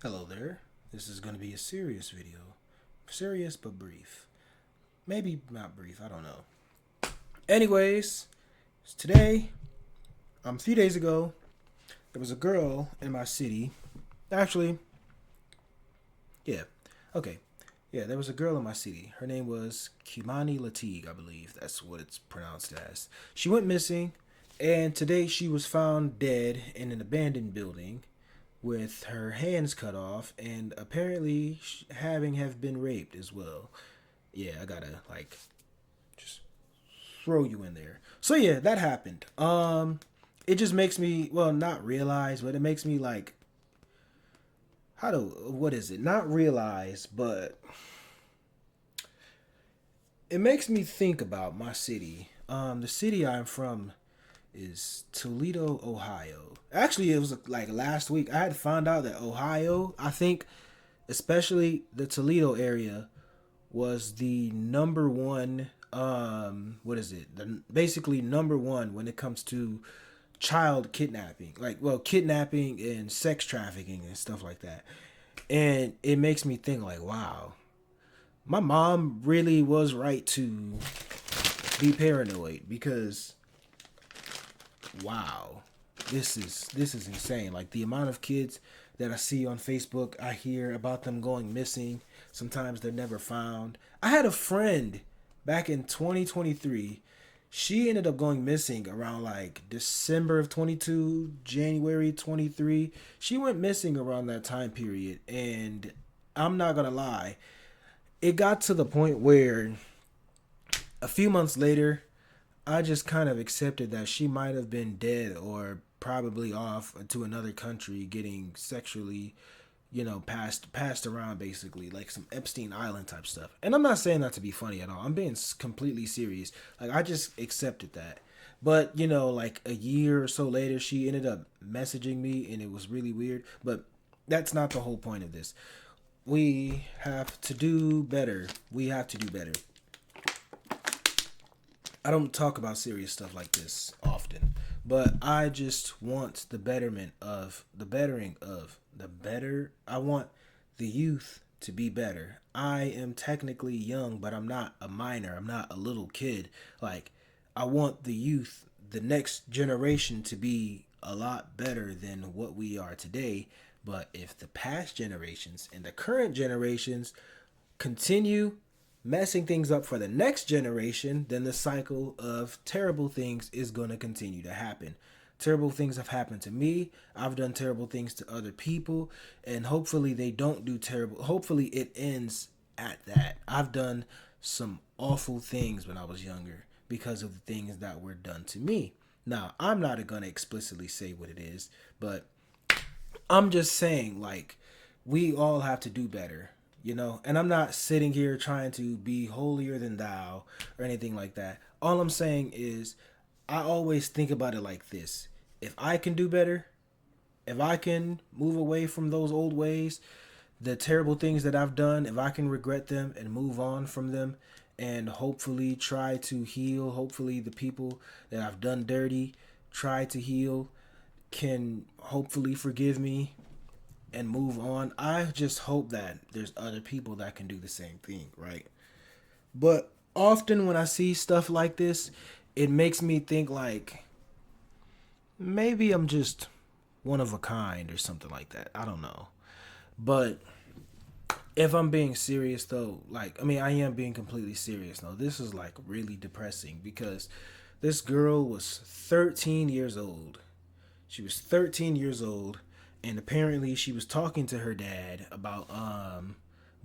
Hello there. This is going to be a serious video. Serious but brief. Maybe not brief, I don't know. Anyways, today, a few days ago, there was a girl in my city. Actually, yeah, okay. Yeah, there was a girl in my city. Her name was Kimani Latig, I believe. That's what it's pronounced as. She went missing, and today she was found dead in an abandoned building with her hands cut off and apparently having have been raped as well. Yeah, I gotta just throw you in there. So yeah, that happened. It just makes me, well, not realize, but it makes me like, what is it? Not realize, but it makes me think about my city. The city I'm from is Toledo, Ohio. Actually, it was like last week I had found out that Ohio, I think, especially the Toledo area, was the number one. What is it? Basically number one when it comes to child kidnapping, like, well, kidnapping and sex trafficking and stuff like that. And it makes me think like, wow, my mom really was right to be paranoid because wow, this is insane. Like the amount of kids that I see on Facebook, I hear about them going missing. Sometimes they're never found. I had a friend back in 2023. She ended up going missing around like December of 22, January 23. She went missing around that time period, and I'm not going to lie. It got to the point where a few months later, I just kind of accepted that she might have been dead or probably off to another country getting sexually, passed around, basically like some Epstein Island type stuff. And I'm not saying that to be funny at all. I'm being completely serious. Like I just accepted that. But like a year or so later, she ended up messaging me, and it was really weird. But that's not the whole point of this. We have to do better. We have to do better. I don't talk about serious stuff like this often, but I just want the betterment of the bettering of the better. I want the youth to be better. I am technically young, but I'm not a minor. I'm not a little kid. Like, I want the youth, the next generation, to be a lot better than what we are today. But if the past generations and the current generations continue messing things up for the next generation, then the cycle of terrible things is going to continue to happen. Terrible things have happened to me. I've done terrible things to other people, and hopefully they don't do terrible. Hopefully it ends at that. I've done some awful things when I was younger because of the things that were done to me. Now, I'm not going to explicitly say what it is, but I'm just saying, like, we all have to do better, And I'm not sitting here trying to be holier than thou or anything like that. All I'm saying is, I always think about it like this: if I can do better, if I can move away from those old ways, the terrible things that I've done, if I can regret them and move on from them, and hopefully try to heal, hopefully the people that I've done dirty try to heal, can hopefully forgive me and move on. I just hope that there's other people that can do the same thing, right? But often when I see stuff like this, it makes me think like maybe I'm just one of a kind or something like that. I don't know. But if I'm being serious though, like, I mean, I am being completely serious though. This is like really depressing because this girl was 13 years old. She was 13 years old, and apparently she was talking to her dad about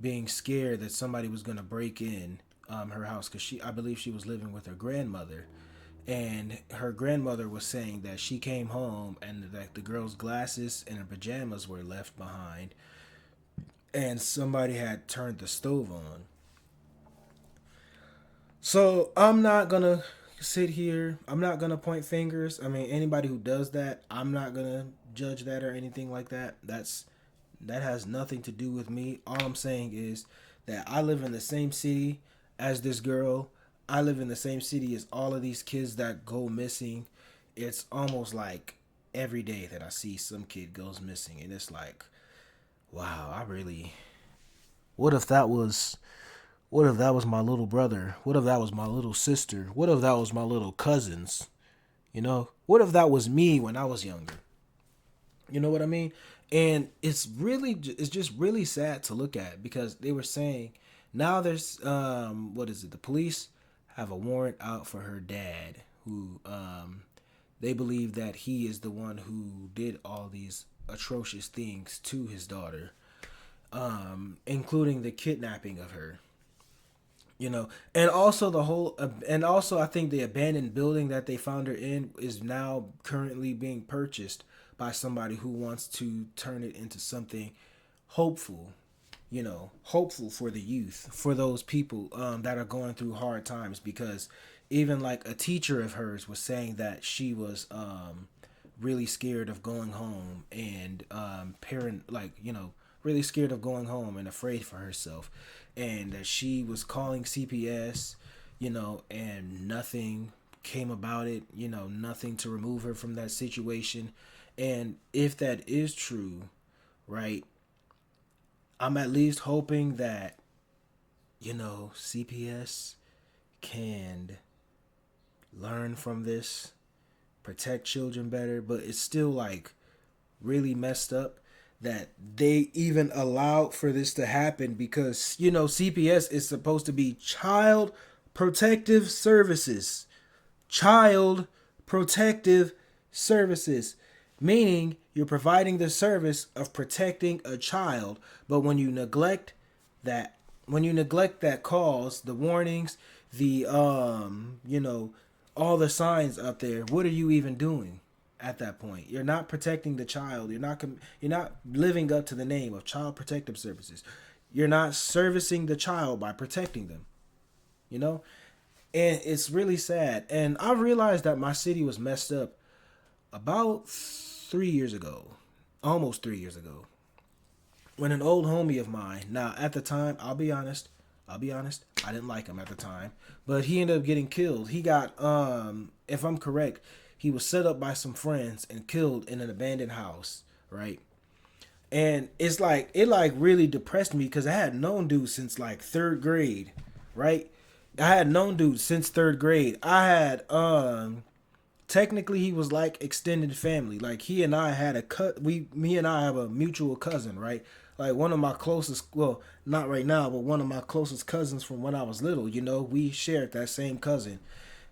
being scared that somebody was gonna break in her house because I believe she was living with her grandmother, and her grandmother was saying that she came home and that the girl's glasses and her pajamas were left behind, and somebody had turned the stove on. So I'm not gonna sit here. I'm not gonna point fingers. I mean, anybody who does that, I'm not gonna judge that or anything like that. That has nothing to do with me. All I'm saying is that I live in the same city as this girl. I live in the same city as all of these kids that go missing. It's almost like every day that I see some kid goes missing, and it's like, Wow, I really. What if that was? What if that was my little brother? What if that was my little sister? What if that was my little cousins? You know, what if that was me when I was younger? You know what I mean? And it's just really sad to look at because they were saying now there's what is it? The police have a warrant out for her dad who they believe that he is the one who did all these atrocious things to his daughter, including the kidnapping of her. You know, and also the whole and also I think the abandoned building that they found her in is now currently being purchased by somebody who wants to turn it into something hopeful, you know, hopeful for the youth, for those people that are going through hard times. Because even like a teacher of hers was saying that she was really scared of going home and parent like you know really scared of going home and afraid for herself, and that she was calling CPS, you know, and nothing came about it, you know, nothing to remove her from that situation. And if that is true, right, I'm at least hoping that, you know, CPS can learn from this, protect children better. But it's still like really messed up that they even allowed for this to happen because, you know, CPS is supposed to be child protective services. Child protective services, meaning you're providing the service of protecting a child, but that when you neglect that cause, the warnings, the you know, all the signs up there, what are you even doing? At that point, you're not protecting the child. You're not living up to the name of child protective services. You're not servicing the child by protecting them, you know? And it's really sad. And I realized that my city was messed up about 3 years ago, almost 3 years ago, when an old homie of mine. Now, at the time, I'll be honest, I didn't like him at the time, but he ended up getting killed. He got, if I'm correct, he was set up by some friends and killed in an abandoned house, right? And it's like it like really depressed me because I had known dude since like third grade, right? I had known dude since third grade. I had technically he was like extended family. Like he and I had a cut. We me and I have a mutual cousin, right? Like one of my closest, well, not right now, but one of my closest cousins from when I was little. You know, we shared that same cousin,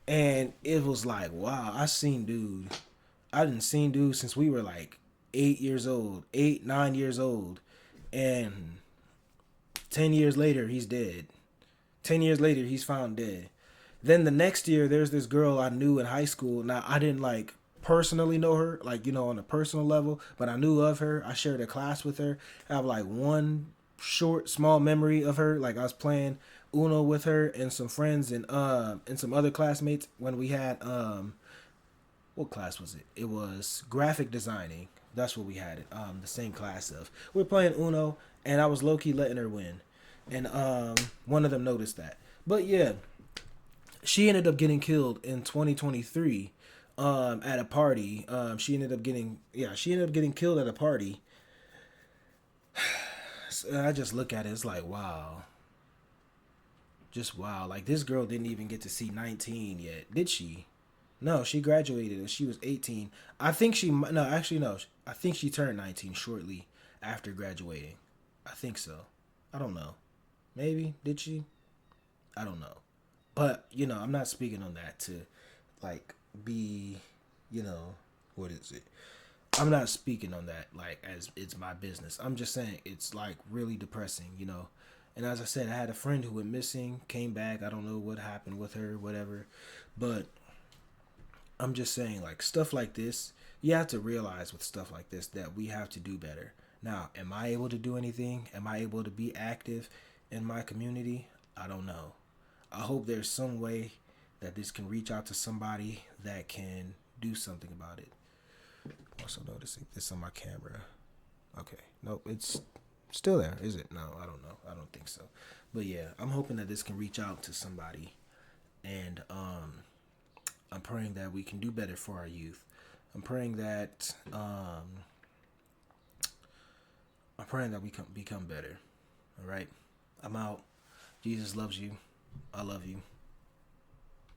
and it was like, wow, I didn't seen dude since we were like 8 years old, 8, 9 years old, and 10 years later he's dead. 10 years later he's found dead. Then the next year there's this girl I knew in high school. Now I didn't like personally know her, like you know, on a personal level, but I knew of her. I shared a class with her. I have like one short, small memory of her. Like I was playing Uno with her and some friends and some other classmates when we had what class was it? It was graphic designing. That's what we had it. The same class of. We were playing Uno, and I was low key letting her win, and one of them noticed that. But yeah, she ended up getting killed in 2023 at a party. She ended up getting killed at a party. So I just look at it, it's like wow, just wow. Like this girl didn't even get to see 19 yet, did she? No, she graduated and she was 18. I think she no, actually no. I think she turned 19 shortly after graduating. I think so. I don't know. Maybe did she? I don't know. But, you know, I'm not speaking on that to like be, you know, what is it? I'm not speaking on that like as it's my business. I'm just saying it's like really depressing, you know. And as I said, I had a friend who went missing, came back. I don't know what happened with her, whatever. But I'm just saying, like, stuff like this, you have to realize with stuff like this that we have to do better. Now, am I able to do anything? Am I able to be active in my community? I don't know. I hope there's some way that this can reach out to somebody that can do something about it. Also noticing this on my camera. Okay. Nope, it's still there, is it? No, I don't know. I don't think so. But yeah, I'm hoping that this can reach out to somebody, and I'm praying that we can do better for our youth. I'm praying that I'm praying that we become better. All right. I'm out. Jesus loves you. I love you.